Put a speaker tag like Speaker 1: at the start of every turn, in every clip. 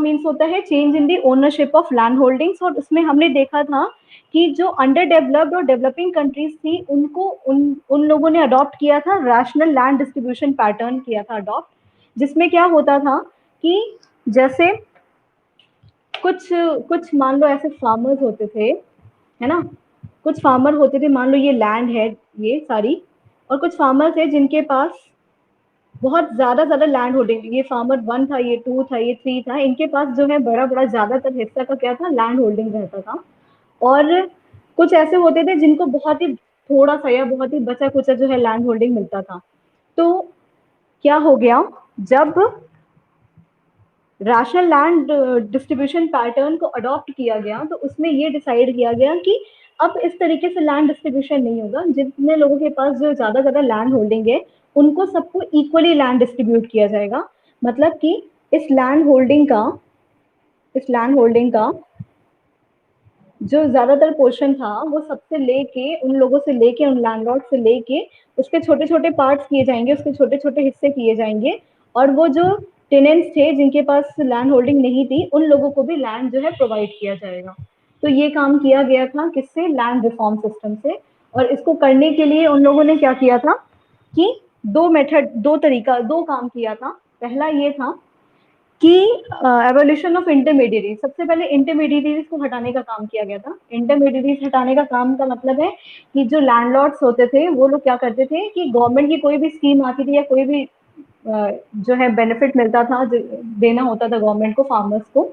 Speaker 1: Means होता है change in the ownership of land holdings, और उसमें हमने देखा था कि जो अंडर डेवलप्ड और डेवलपिंग कंट्रीज थी उनको उन लोगों ने अडॉप्ट किया था रैशनल लैंड डिस्ट्रीब्यूशन पैटर्न किया था अडॉप्ट, जिसमें क्या होता था कि जैसे कुछ कुछ मान लो ऐसे फार्मर्स होते थे, है ना, कुछ फार्मर होते थे, मान लो ये लैंड है ये सारी, और कुछ फार्मर थे जिनके पास बहुत ज्यादा लैंड होल्डिंग, ये फार्मर 1 था, ये 2 था, ये 3 था, इनके पास जो है बड़ा ज्यादातर हिस्सा का क्या था, लैंड होल्डिंग रहता था। और कुछ ऐसे होते थे जिनको बहुत ही थोड़ा सा या बहुत ही बचा कुचा जो है लैंड होल्डिंग मिलता था। तो क्या हो गया, जब रैशनल लैंड डिस्ट्रीब्यूशन पैटर्न को अडॉप्ट किया गया तो उसमें ये डिसाइड किया गया कि अब इस तरीके से लैंड डिस्ट्रीब्यूशन नहीं होगा, जितने लोगों के पास जो ज्यादा लैंड होल्डिंग है उनको सबको इक्वली लैंड डिस्ट्रीब्यूट किया जाएगा। मतलब कि इस लैंड होल्डिंग का इस लैंड होल्डिंग का जो ज्यादातर पोर्शन था वो सबसे लेके उन लोगों से लेके उन लैंडलॉर्ड से लेके उसके छोटे छोटे पार्ट्स किए जाएंगे, उसके छोटे छोटे हिस्से किए जाएंगे, और वो जो टेनेंट्स थे जिनके पास लैंड होल्डिंग नहीं थी उन लोगों को भी लैंड जो है प्रोवाइड किया जाएगा। तो ये काम किया गया था किससे, लैंड रिफॉर्म सिस्टम से। और इसको करने के लिए उन लोगों ने क्या किया था कि दो काम किया था। पहला ये था कि एवोल्यूशन ऑफ इंटरमीडिएट, सबसे पहले इंटरमीडिएट को हटाने का काम किया गया था। इंटरमीडिएट हटाने का काम का मतलब है कि जो लैंडलॉर्ड्स होते थे वो लोग क्या करते थे कि गवर्नमेंट की कोई भी स्कीम आती थी या कोई भी जो है बेनिफिट मिलता था, देना होता था गवर्नमेंट को फार्मर्स को,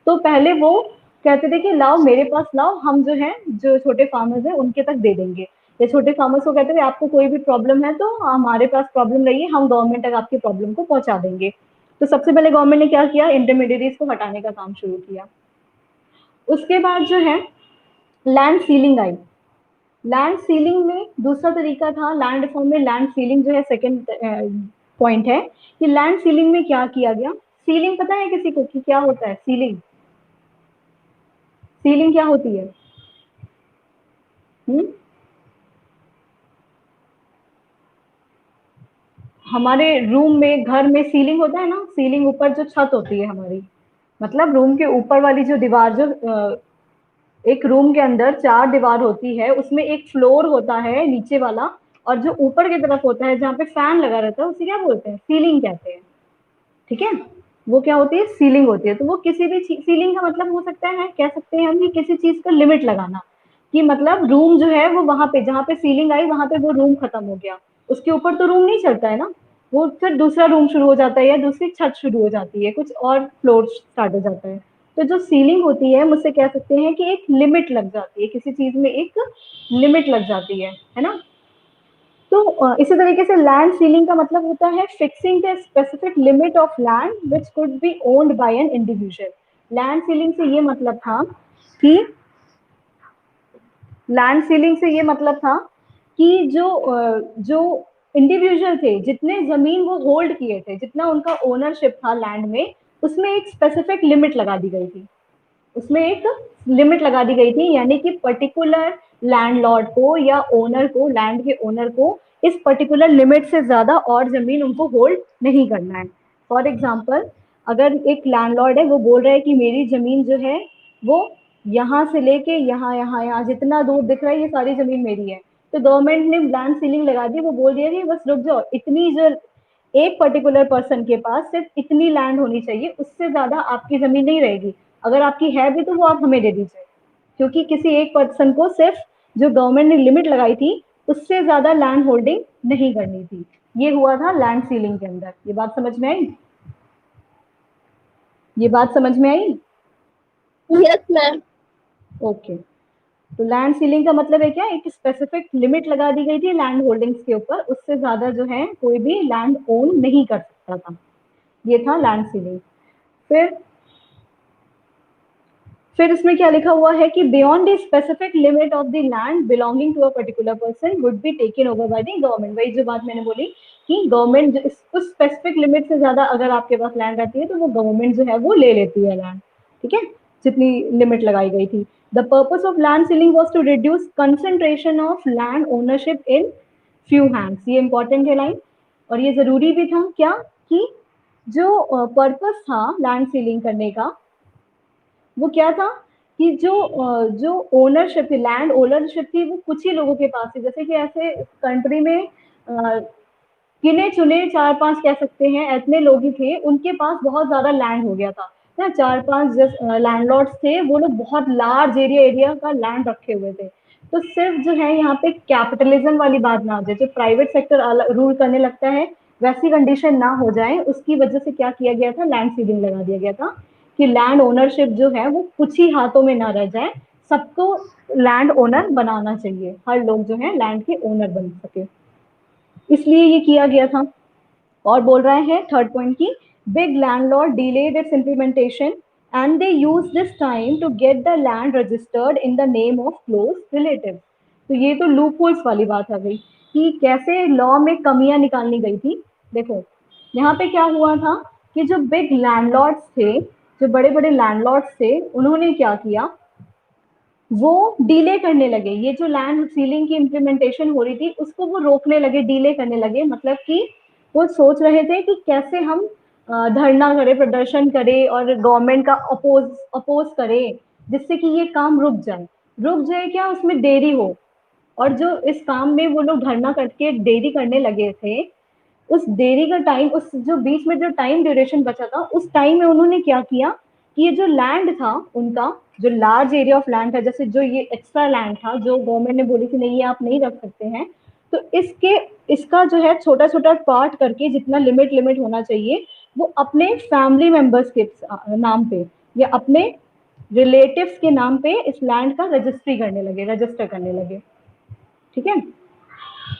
Speaker 1: तो पहले वो कहते थे कि लाओ मेरे पास लाओ, हम जो है जो छोटे फार्मर्स हैं उनके तक दे देंगे। या छोटे फार्मर्स को कहते थे आपको कोई भी प्रॉब्लम है तो हमारे पास प्रॉब्लम रही है, हम गवर्नमेंट तक आपकी प्रॉब्लम को पहुंचा देंगे। तो सबसे पहले गवर्नमेंट ने क्या किया, इंटरमीडिएट्स को हटाने का काम शुरू किया। उसके बाद जो है लैंड सीलिंग आई। लैंड सीलिंग में दूसरा तरीका था, लैंड रिफॉर्म में लैंड सीलिंग जो है सेकंड पॉइंट है कि लैंड सीलिंग में क्या किया गया। सीलिंग पता है किसी को कि क्या होता है, सीलिंग सीलिंग क्या होती है? हमारे रूम में घर में सीलिंग होता है ना, सीलिंग ऊपर जो छत होती है हमारी, मतलब रूम के ऊपर वाली जो दीवार, जो एक रूम के अंदर 4 दीवार होती है उसमें एक फ्लोर होता है नीचे वाला, और जो ऊपर की तरफ होता है जहाँ पे फैन लगा रहता है उसे क्या बोलते हैं, सीलिंग कहते हैं। ठीक है, वो क्या होती है, सीलिंग होती है। तो वो किसी भी सीलिंग का मतलब हो सकता है, कह सकते हैं हम कि किसी चीज का लिमिट लगाना, कि मतलब रूम जो है वो वहां पे जहाँ पे सीलिंग आई वहां पे वो रूम खत्म हो गया, उसके ऊपर तो रूम नहीं चलता है ना, वो फिर दूसरा रूम शुरू हो जाता है या दूसरी छत शुरू हो जाती है, कुछ और फ्लोर स्टार्ट हो जाता है। तो जो सीलिंग होती है मुझसे कह सकते हैं कि एक लिमिट लग जाती है, किसी चीज में एक लिमिट लग जाती है ना। तो इसी तरीके से लैंड सीलिंग का मतलब होता है fixing the specific limit of land which could be owned by an individual. Land ceiling से ये मतलब था कि लैंड सीलिंग से ये मतलब था कि जो इंडिविजुअल थे जितने जमीन वो होल्ड किए थे, जितना उनका ओनरशिप था लैंड में, उसमें एक स्पेसिफिक लिमिट लगा दी गई थी, उसमें एक लिमिट लगा दी गई थी, यानी कि पर्टिकुलर लैंडलॉर्ड को या ओनर को, लैंड के ओनर को इस पर्टिकुलर लिमिट से ज्यादा और जमीन उनको होल्ड नहीं करना है। फॉर एग्जाम्पल, अगर एक लैंडलॉर्ड है वो बोल रहा है कि मेरी जमीन जो है वो यहाँ से लेके यहाँ जितना दूर दिख रहा है ये सारी जमीन मेरी है, तो गवर्नमेंट ने लैंड सीलिंग लगा दी, वो बोल दिया कि बस रुक जाओ, इतनी जो एक पर्टिकुलर पर्सन के पास सिर्फ इतनी लैंड होनी चाहिए, उससे ज्यादा आपकी जमीन नहीं रहेगी, अगर आपकी है भी तो वो आप हमें दे दीजिए, क्योंकि किसी एक पर्सन को सिर्फ जो गवर्नमेंट ने लिमिट लगाई थी उससे ज्यादा लैंड होल्डिंग नहीं करनी थी। ये हुआ था लैंड सीलिंग के अंदर। ये बात समझ में आई? ये बात समझ में आई?
Speaker 2: Yes ma'am.
Speaker 1: ओके। तो लैंड सीलिंग का मतलब है क्या, एक स्पेसिफिक लिमिट लगा दी गई थी लैंड होल्डिंग्स के ऊपर, उससे ज्यादा जो है कोई भी लैंड ओन नहीं कर सकता था। ये था लैंड सीलिंग। फिर इसमें क्या लिखा हुआ है कि beyond the specific limit of the land belonging to a particular person would be taken over by the government. वही जो बात मैंने बोली कि गवर्नमेंट उस स्पेसिफिक लिमिट से ज्यादा अगर आपके पास लैंड रहती है तो वो गवर्नमेंट जो है वो ले लेती है लैंड। ठीक है, जितनी लिमिट लगाई गई थी। The purpose of land ceiling was to reduce concentration of land ownership in few hands. ये इंपॉर्टेंट है लाइन, और ये जरूरी भी था क्या कि जो पर्पस था लैंड सीलिंग करने का वो क्या था कि जो ओनरशिप थी, लैंड ओनरशिप थी, वो कुछ ही लोगों के पास थी। जैसे कि ऐसे कंट्री में गिने चुने 4-5 कह सकते हैं इतने लोग ही थे, उनके पास बहुत ज़्यादा लैंड हो गया था ना। 4-5 लैंडलॉर्ड्स थे, वो लोग बहुत लार्ज एरिया एरिया का लैंड रखे हुए थे। तो सिर्फ जो है यहाँ पे कैपिटलिज्म वाली बात ना आ जाए, जो प्राइवेट सेक्टर रूल करने लगता है वैसी कंडीशन ना हो जाए, उसकी वजह से क्या किया गया था, लैंड सीलिंग लगा दिया गया था कि लैंड ओनरशिप जो है वो कुछ ही हाथों में ना रह जाए, सबको लैंड ओनर बनाना चाहिए, हर लोग जो है लैंड के ओनर बन सके, इसलिए ये किया गया था। और बोल रहे हैं थर्ड पॉइंट की big landlord delayed its implementation and they used this time to get the land registered in the name of close relatives। तो ये तो लूप होल्स वाली बात आ गई कि कैसे लॉ में कमियां निकालनी गई थी। देखो यहाँ पे क्या हुआ था कि जो बिग लैंडलॉर्ड्स थे, जो बड़े बड़े लैंडलॉर्ड्स थे, उन्होंने क्या किया, वो डिले करने लगे, ये जो लैंड सीलिंग की इम्प्लीमेंटेशन हो रही थी उसको वो रोकने लगे, डिले करने लगे। मतलब कि वो सोच रहे थे कि कैसे हम धरना करें, प्रदर्शन करें और गवर्नमेंट का अपोज अपोज करें, जिससे कि ये काम रुक जाए क्या, उसमें देरी हो। और जो इस काम में वो लोग धरना करके देरी करने लगे थे, उस देरी का टाइम, उस जो बीच में जो टाइम ड्यूरेशन बचा था, उस टाइम में उन्होंने क्या किया कि ये जो लैंड था उनका, जो लार्ज एरिया ऑफ लैंड था, जैसे जो ये एक्स्ट्रा लैंड था जो गवर्नमेंट ने बोली कि नहीं ये आप नहीं रख सकते हैं, तो इसके इसका जो है छोटा छोटा पार्ट करके जितना लिमिट लिमिट होना चाहिए वो अपने फैमिली मेंबर्स के नाम पे या अपने रिलेटिव्स के नाम पे इस लैंड का रजिस्ट्री करने लगे, रजिस्टर करने लगे। ठीक है,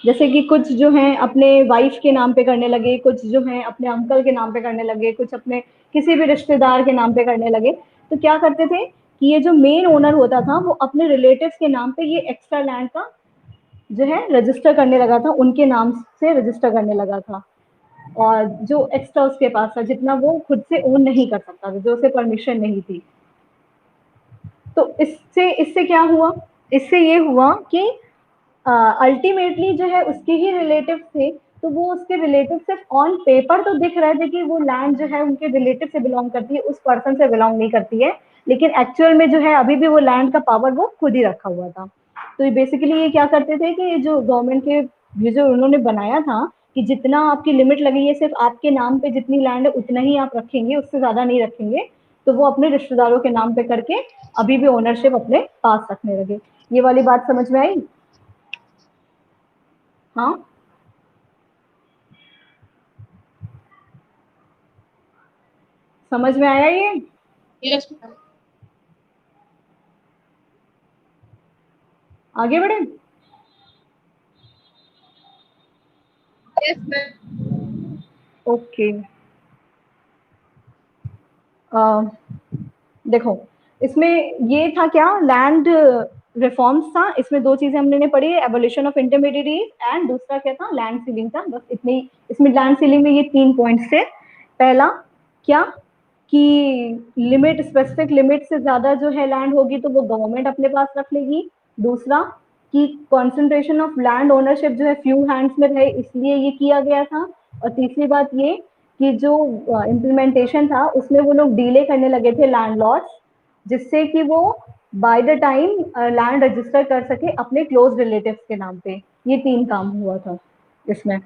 Speaker 1: जैसे कि कुछ जो है अपने वाइफ के नाम पे करने लगे, कुछ जो है अपने अंकल के नाम पे करने लगे, कुछ अपने किसी भी रिश्तेदार के नाम पे करने लगे। तो क्या करते थे कि ये जो मेन ओनर होता था वो अपने रिलेटिव्स के नाम पे ये एक्स्ट्रा लैंड का जो है रजिस्टर करने लगा था, उनके नाम से रजिस्टर करने लगा था। और जो एक्स्ट्रा उसके पास था, जितना वो खुद से ओन नहीं कर सकता था, जो उसे परमिशन नहीं थी। तो इससे इससे क्या हुआ, इससे ये हुआ कि अल्टीमेटली जो है उसके ही रिलेटिव थे, तो वो उसके रिलेटिव सिर्फ ऑन पेपर तो दिख रहे थे कि वो लैंड जो है उनके रिलेटिव से बिलोंग करती है, उस पर्सन से बिलोंग नहीं करती है, लेकिन एक्चुअल में जो है अभी भी वो लैंड का पावर वो खुद ही रखा हुआ था। तो ये बेसिकली ये क्या करते थे कि ये जो गवर्नमेंट के ये जो उन्होंने बनाया था कि जितना आपकी लिमिट लगी है सिर्फ आपके नाम पे जितनी लैंड है उतना ही आप रखेंगे, उससे ज्यादा नहीं रखेंगे, तो वो अपने रिश्तेदारों के नाम पे करके अभी भी ओनरशिप अपने पास रखने लगे। ये वाली बात समझ में आई? हाँ, समझ में आया ये?
Speaker 2: Yes ma'am.
Speaker 1: आगे बढ़े?
Speaker 2: Yes ma'am.
Speaker 1: ओके। आ, देखो इसमें ये था क्या, लैंड रिफॉर्म्स था, इसमें दो चीजें हमने पढ़ी, एबोलिशन ऑफ इंटरमीडिएट एंड दूसरा क्या था, लैंड सीलिंग था। बस इतनी, इसमें लैंड सीलिंग में ये 3 पॉइंट्स थे। पहला क्या कि लिमिट, स्पेसिफिक लिमिट से ज्यादा जो है लैंड होगी तो वो गवर्नमेंट अपने पास रख लेगी। दूसरा कि कॉन्सेंट्रेशन ऑफ लैंड ओनरशिप जो है फ्यू हैंड्स में रहे, इसलिए ये किया गया था। और तीसरी बात ये कि जो इम्प्लीमेंटेशन था उसमें वो लोग डीले करने लगे थे लैंडलॉर्ड्स, जिससे कि वो by the time land register कर सके अपने क्लोज रिलेटिव्स के नाम पे। ये 3 काम हुआ था इसमें।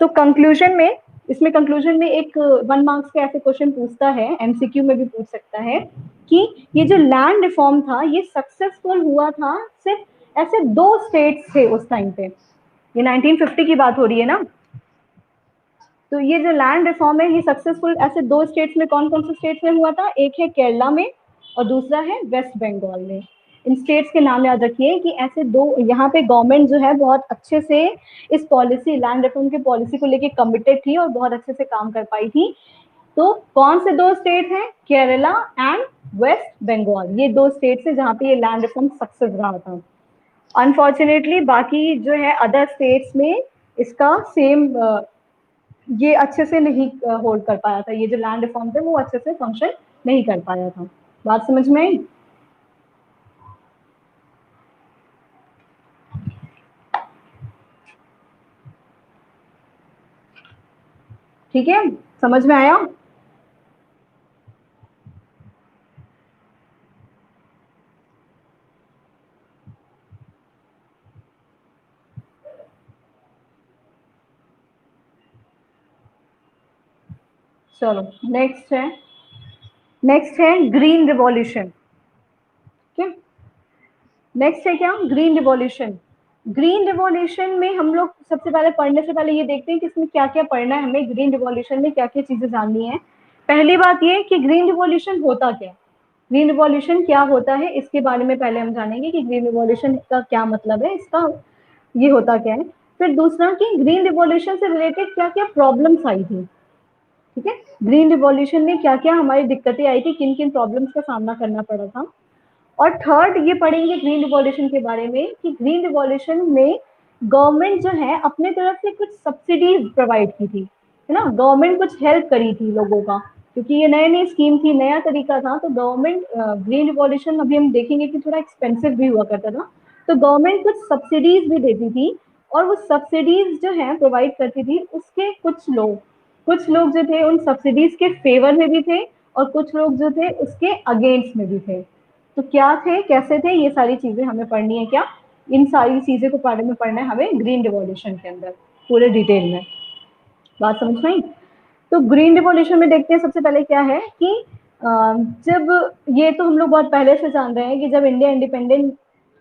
Speaker 1: तो कंक्लूजन में, इसमें कंक्लूजन में एक 1 मार्क्स के ऐसे क्वेश्चन पूछता है, एमसीक्यू में भी पूछ सकता है कि ये जो लैंड रिफॉर्म था ये सक्सेसफुल हुआ था सिर्फ ऐसे 2 स्टेट्स थे उस टाइम पे, ये 1950 की बात हो रही है ना। तो ये जो लैंड रिफॉर्म है ये सक्सेसफुल ऐसे 2 स्टेट्स में, कौन कौन से स्टेट्स में हुआ था, एक है केरला में और दूसरा है वेस्ट बंगाल में। इन स्टेट्स के नाम याद रखिए कि ऐसे दो, यहाँ पे गवर्नमेंट जो है बहुत अच्छे से इस पॉलिसी, लैंड रिफॉर्म की पॉलिसी को लेके कमिटेड थी और बहुत अच्छे से काम कर पाई थी। तो कौन से 2 स्टेट हैं, केरला एंड वेस्ट बंगाल, ये 2 स्टेट्स है जहाँ पे ये लैंड रिफॉर्म सक्सेस रहा था। अनफॉर्चुनेटली बाकी जो है अदर स्टेट्स में इसका सेम ये अच्छे से नहीं होल्ड कर पाया था, ये जो लैंड रिफॉर्म थे वो अच्छे से फंक्शन नहीं कर पाया था। बात समझ में आई? ठीक है, समझ में आया? चलो नेक्स्ट है ग्रीन रिवॉल्यूशन। ठीक, नेक्स्ट है क्या, ग्रीन रिवॉल्यूशन। ग्रीन रिवॉल्यूशन में हम लोग सबसे पहले पढ़ने से पहले ये देखते हैं कि इसमें क्या क्या पढ़ना है हमें, ग्रीन रिवॉल्यूशन में क्या क्या चीजें जाननी है। पहली बात ये कि ग्रीन रिवॉल्यूशन होता क्या, ग्रीन रिवॉल्यूशन क्या होता है इसके बारे में पहले हम जानेंगे कि ग्रीन रिवॉल्यूशन का क्या मतलब है, इसका ये होता क्या है। फिर दूसरा कि ग्रीन रिवॉल्यूशन से रिलेटेड क्या क्या प्रॉब्लम्स आई थी। ठीक है, ग्रीन रिवॉल्यूशन में क्या क्या हमारी दिक्कतें आई थी, किन किन प्रॉब्लम्स का सामना करना पड़ा था। और थर्ड ये पढ़ेंगे ग्रीन रिवॉल्यूशन के बारे में कि ग्रीन रिवॉल्यूशन में गवर्नमेंट जो है अपने तरफ से कुछ सब्सिडीज प्रोवाइड की थी, है ना, गवर्नमेंट कुछ हेल्प करी थी लोगों का, क्योंकि ये नई नई स्कीम थी, नया तरीका था। तो गवर्नमेंट ग्रीन रिवॉल्यूशन अभी हम देखेंगे कि थोड़ा एक्सपेंसिव भी हुआ करता था, तो गवर्नमेंट कुछ सब्सिडीज भी देती थी, और वो सब्सिडीज जो है प्रोवाइड करती थी, उसके कुछ लोग जो थे उन सब्सिडीज के फेवर में भी थे, और कुछ लोग जो थे उसके अगेंस्ट में भी थे। तो क्या थे, कैसे थे, ये सारी चीजें हमें पढ़नी है। क्या, इन सारी चीजें को बारे में पढ़ना है हमें ग्रीन रिवॉल्यूशन के अंदर पूरे डिटेल में। बात समझ में आई? तो ग्रीन रिवॉल्यूशन में देखते हैं सबसे पहले क्या है कि जब, ये तो हम लोग बहुत पहले से जान रहे हैं कि जब इंडिया इंडिपेंडेंट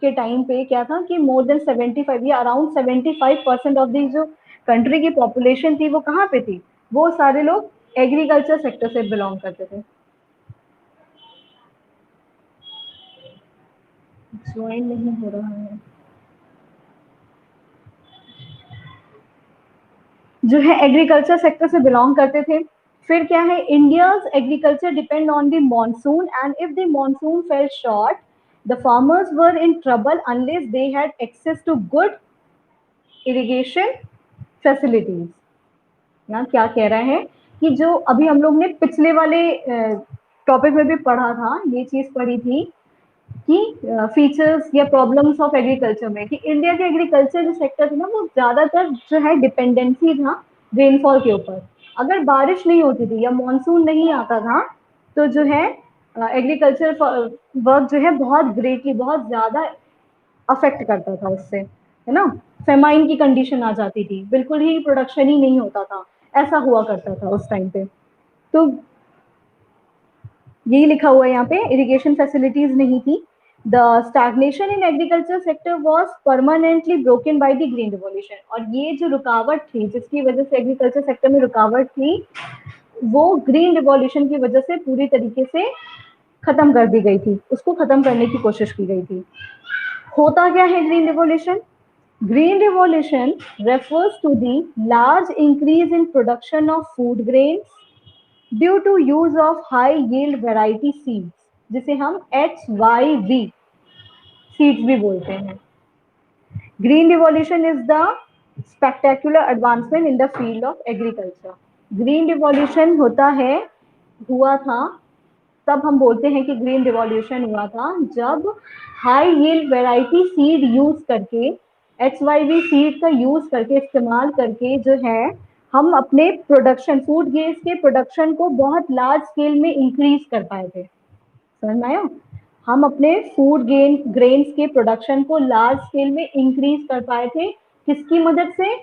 Speaker 1: के टाइम पे क्या था कि मोर देन 75 या अराउंड 75% ऑफ दी जो कंट्री की पॉपुलेशन थी वो कहाँ पे थी, वो सारे लोग एग्रीकल्चर सेक्टर से बिलोंग करते थे। ज्वाइन नहीं हो रहा है, जो है एग्रीकल्चर सेक्टर से बिलोंग करते थे। फिर क्या है, India's agriculture depend on the monsoon and if the monsoon fell short the farmers were in trouble unless they had access to good irrigation facilities. यहाँ क्या कह रहा है कि जो अभी हम लोग ने पिछले वाले टॉपिक में भी पढ़ा था, ये चीज पढ़ी थी कि फीचर्स या प्रॉब्लम्स ऑफ एग्रीकल्चर में, कि इंडिया के एग्रीकल्चर जो सेक्टर था ना वो ज्यादातर जो है डिपेंडेंसी था रेनफॉल के ऊपर। अगर बारिश नहीं होती थी या मानसून नहीं आता था तो जो है एग्रीकल्चर वर्क जो है बहुत ग्रेटली, बहुत ज्यादा अफेक्ट करता था उससे, है ना। फेमाइन की कंडीशन आ जाती थी, बिल्कुल ही प्रोडक्शन ही नहीं होता था, ऐसा हुआ करता था उस टाइम पे। तो यही लिखा हुआ है यहाँ पे, इरिगेशन फैसिलिटीज नहीं थी। The stagnation in agriculture sector was permanently broken by the green revolution. और ये जो रुकावट थी जिसकी वजह से एग्रीकल्चर सेक्टर में रुकावट थी, वो ग्रीन रिवॉल्यूशन की वजह से पूरी तरीके से खत्म कर दी गई थी, उसको खत्म करने की कोशिश की गई थी। होता क्या है green revolution? Green revolution refers to the large increase in production of food grains due to use of high yield variety seeds, जिसे हम HYV seeds भी बोलते हैं। Green revolution is the spectacular advancement in the field of agriculture. Green revolution हुआ था, तब हम बोलते हैं कि ग्रीन रिवॉल्यूशन हुआ था जब high yield variety seed use करके, HYV सीड का यूज करके, इस्तेमाल करके जो है हम अपने प्रोडक्शन, फूड ग्रेन्स के प्रोडक्शन को बहुत लार्ज स्केल में इंक्रीज कर पाए थे। समझ में आया? हम अपने फूड ग्रेन्स के प्रोडक्शन को लार्ज स्केल में इंक्रीज कर पाए थे, किसकी मदद से?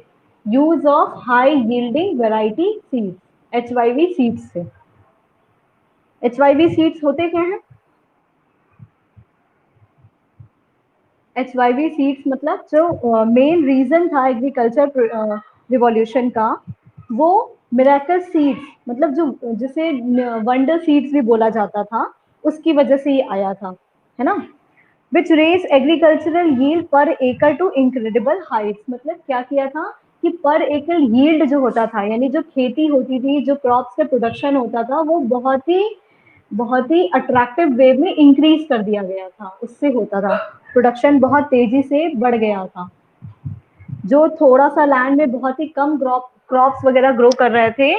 Speaker 1: Use of high yielding variety seeds, HYV seeds से। HYV सीड्स होते क्या हैं? HYV सीड्स मतलब जो मेन रीजन था एग्रीकल्चर रिवॉल्यूशन का, वो मिरेकल सीड्स, मतलब जो जिसे वंडर सीड्स भी बोला जाता था, उसकी वजह से ये आया था, है ना। विच रेज एग्रीकल्चरल यील्ड पर एकड़ टू इनक्रेडिबल हाइट्स। मतलब क्या किया था कि पर एकड़ यील्ड जो होता था, यानी जो खेती होती थी, जो क्रॉप्स का प्रोडक्शन होता था, वो बहुत ही अट्रैक्टिव वे में इंक्रीज कर दिया गया था, उससे होता था प्रोडक्शन बहुत तेजी से बढ़ गया था। जो थोड़ा सा लैंड में बहुत ही कम क्रॉप्स वगैरह ग्रो कर रहे थे,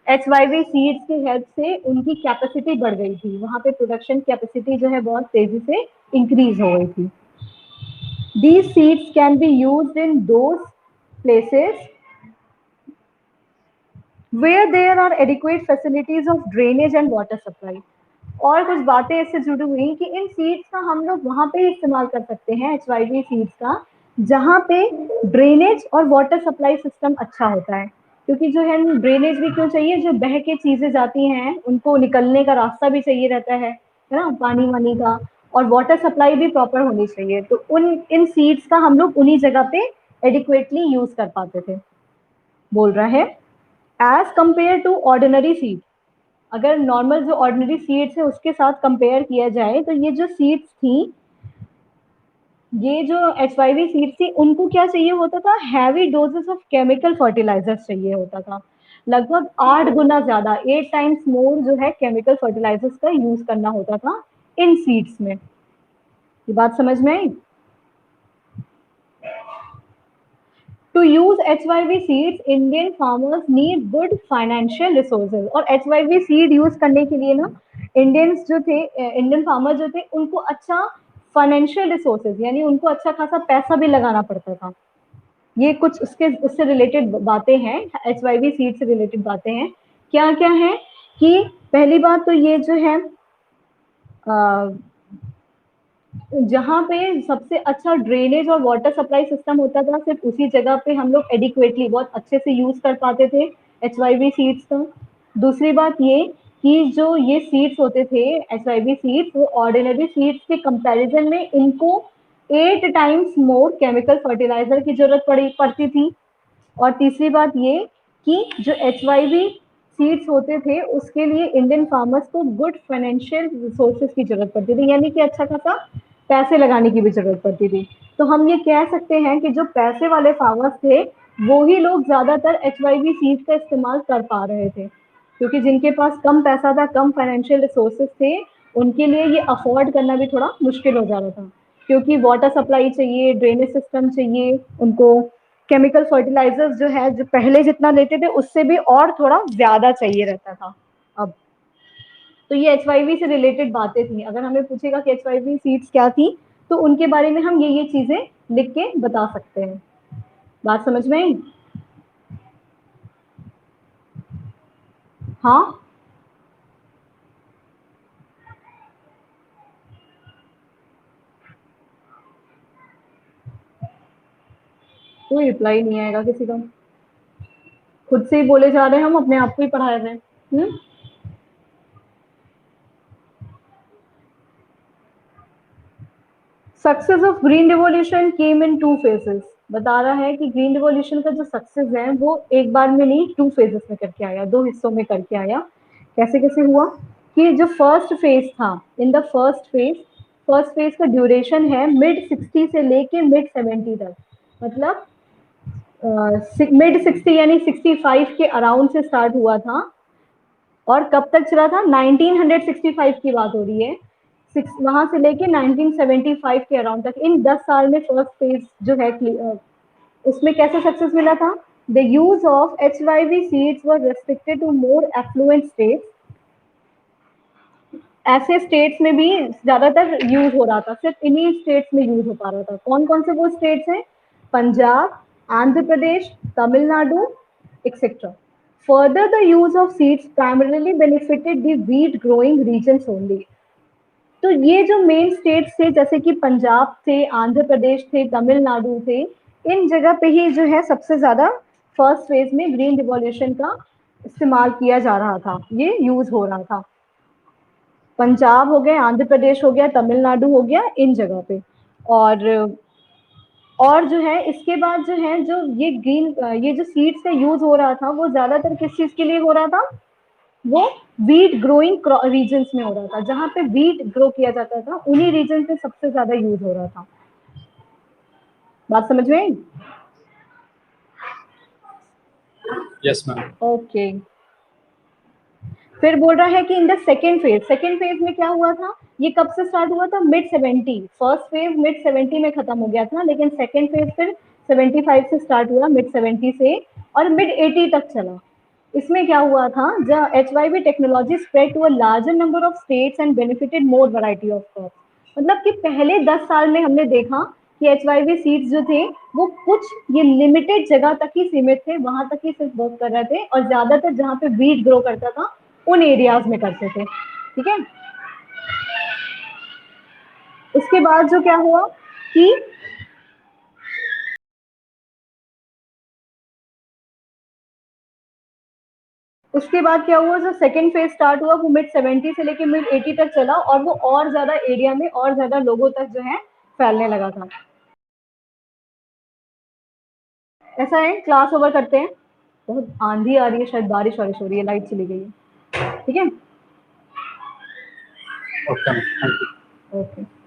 Speaker 1: HYV सीड्स की हेल्प से उनकी कैपेसिटी बढ़ गई थी, वहां पे प्रोडक्शन कैपेसिटी जो है बहुत तेजी से इंक्रीज हो गई थी। These seeds can be used in those places where there are adequate facilities of drainage and water supply. और कुछ बातें इससे जुड़ी हुई कि इन सीड्स का हम लोग वहां पे इस्तेमाल कर सकते हैं, HYV सीड्स का, जहां पे ड्रेनेज और वाटर सप्लाई सिस्टम अच्छा होता है। क्योंकि जो है ड्रेनेज भी क्यों चाहिए, जो बह के चीजें जाती हैं उनको निकलने का रास्ता भी चाहिए रहता है ना, पानी वानी का, और वाटर सप्लाई भी प्रॉपर होनी चाहिए। तो उन इन सीड्स का हम लोग उन्हीं जगह पे एडिक्वेटली यूज कर पाते थे। बोल रहा है as compare to ordinary seed, अगर नॉर्मल जो ऑर्डिनरी सीड्स है उसके साथ कंपेयर किया जाए तो ये जो सीड्स थी, ये जो HYV सीड्स थी, उनको क्या चाहिए होता था, heavy doses of chemical fertilisers चाहिए होता था, लगभग 8 गुना ज्यादा, 8 टाइम्स मोर जो है केमिकल फर्टिलाइजर्स का यूज करना होता था इन सीड्स में। ये बात समझ में आई? To use HYV seeds Indian farmers need good financial resources, और HYV सीड यूज करने के लिए ना इंडियंस जो थे, इंडियन फार्मर जो थे, उनको अच्छा फाइनेंशियल रिसोर्सेज यानी उनको अच्छा खासा पैसा भी लगाना पड़ता था। ये कुछ उसके उससे रिलेटेड बातें हैं, HYV सीड से रिलेटेड बातें हैं। क्या क्या है कि पहली बात तो ये जो है जहाँ पे सबसे अच्छा ड्रेनेज और वाटर सप्लाई सिस्टम होता था, सिर्फ उसी जगह पे हम लोग एडिक्वेटली बहुत अच्छे से यूज कर पाते थे HYV सीड्स का। दूसरी बात ये कि जो ये सीड्स होते थे HYV सीड्स, वो ऑर्डिनरी सीड्स के कंपैरिजन में इनको 8 टाइम्स मोर केमिकल फर्टिलाइजर की जरूरत पड़ती थी। और तीसरी बात ये कि जो HYV सीड्स होते थे उसके लिए इंडियन फार्मर्स को गुड फाइनेंशियल रिसोर्सेज की जरूरत पड़ती थी, यानी कि अच्छा खासा पैसे लगाने की भी जरूरत पड़ती थी। तो हम ये कह सकते हैं कि जो पैसे वाले फार्मर्स थे वो ही लोग ज्यादातर HYV सीड्स का इस्तेमाल कर पा रहे थे, क्योंकि जिनके पास कम पैसा था, कम फाइनेंशियल रिसोर्सेज थे, उनके लिए ये अफोर्ड करना भी थोड़ा मुश्किल हो जा रहा था, क्योंकि वाटर सप्लाई चाहिए, ड्रेनेज सिस्टम चाहिए उनको, केमिकल फर्टिलाइजर्स जो है जो पहले जितना लेते थे उससे भी और थोड़ा ज्यादा चाहिए रहता था अब। तो ये HYV से रिलेटेड बातें थी। अगर हमें पूछेगा कि HYV सीड्स क्या थी, तो उनके बारे में हम ये चीजें लिख के बता सकते हैं। बात समझ में आई? हाँ, कोई रिप्लाई नहीं आएगा किसी का, खुद से ही बोले जा रहे हैं, हम अपने आप को ही पढ़ा रहे हैं। Success of green revolution came in 2 phases, बता रहा है कि ग्रीन रिवॉल्यूशन का जो सक्सेस है वो एक बार में नहीं, 2 फेजेस में करके आया, 2 हिस्सों में करके आया। कैसे कैसे हुआ कि जो फर्स्ट फेज था, इन द फर्स्ट फेज का ड्यूरेशन है मिड 60 से लेके मिड 70 तक, मतलब मिड 60 यानी 65 के अराउंड से स्टार्ट हुआ था, और कब तक चला था, 1965 की बात हो रही है, वहां से लेके 1975 के अराउंड तक, इन 10 साल में फर्स्ट फेज जो है उसमें कैसे सक्सेस मिला था। The use of HYV seeds were restricted to more affluent states, ऐसे स्टेट्स में भी ज्यादातर यूज हो रहा था, सिर्फ इन्हीं स्टेट्स में यूज हो पा रहा था। कौन कौन से वो स्टेट्स हैं, Punjab, Andhra Pradesh, Tamil Nadu, et cetera. Further the use of seeds primarily benefited the wheat growing regions only. तो ये जो मेन स्टेट्स थे जैसे कि पंजाब थे, आंध्र प्रदेश थे, तमिलनाडु थे, इन जगह पे ही जो है सबसे ज्यादा फर्स्ट फेज में ग्रीन रिवॉल्यूशन का इस्तेमाल किया जा रहा था, ये यूज हो रहा था। पंजाब हो गया, आंध्र प्रदेश हो गया, तमिलनाडु हो गया, इन जगह पे। और और जो है इसके बाद जो है जो ये जो सीड्स का यूज हो रहा था वो ज्यादातर किस चीज के लिए हो रहा था, वो वीट ग्रोइंग रीजन्स में हो रहा था, जहां पे वीट ग्रो किया जाता था उन्हीं रीजन में सबसे ज्यादा यूज हो रहा था। बात समझ में?
Speaker 2: Yes ma'am.
Speaker 1: ओके। फिर बोल रहा है कि इन द सेकेंड फेज में क्या हुआ था, ये कब से स्टार्ट हुआ था, मिड 70, फर्स्ट फेज मिड 70 में खत्म हो गया था, लेकिन सेकेंड फेज फिर 75 से स्टार्ट हुआ, मिड 70 से, और मिड 80 तक चला। इसमें क्या हुआ था, जब HYV technology spread to a larger number of states and benefited more variety of crops, मतलब कि पहले 10 साल में हमने देखा कि HYV सीड्स जो थे वो कुछ ये लिमिटेड जगह तक ही सीमित थे, वहां तक ही सिर्फ वर्क कर रहे थे, और ज्यादातर जहाँ पे वीट ग्रो करता था उन एरियाज में करते थे। ठीक है। उसके बाद जो क्या हुआ कि उसके बाद क्या हुआ, जो सेकेंड फेज स्टार्ट हुआ वो मिड 70 से लेके मिड 80 तक चला, और वो और ज्यादा एरिया में और ज्यादा लोगों तक जो है फैलने लगा था। ऐसा है, क्लास ओवर करते हैं। बहुत आंधी आ रही है, शायद बारिश वारिश हो रही है, लाइट चली गई है। ठीक है,
Speaker 2: Okay, ma'am. Thank you.
Speaker 1: Okay.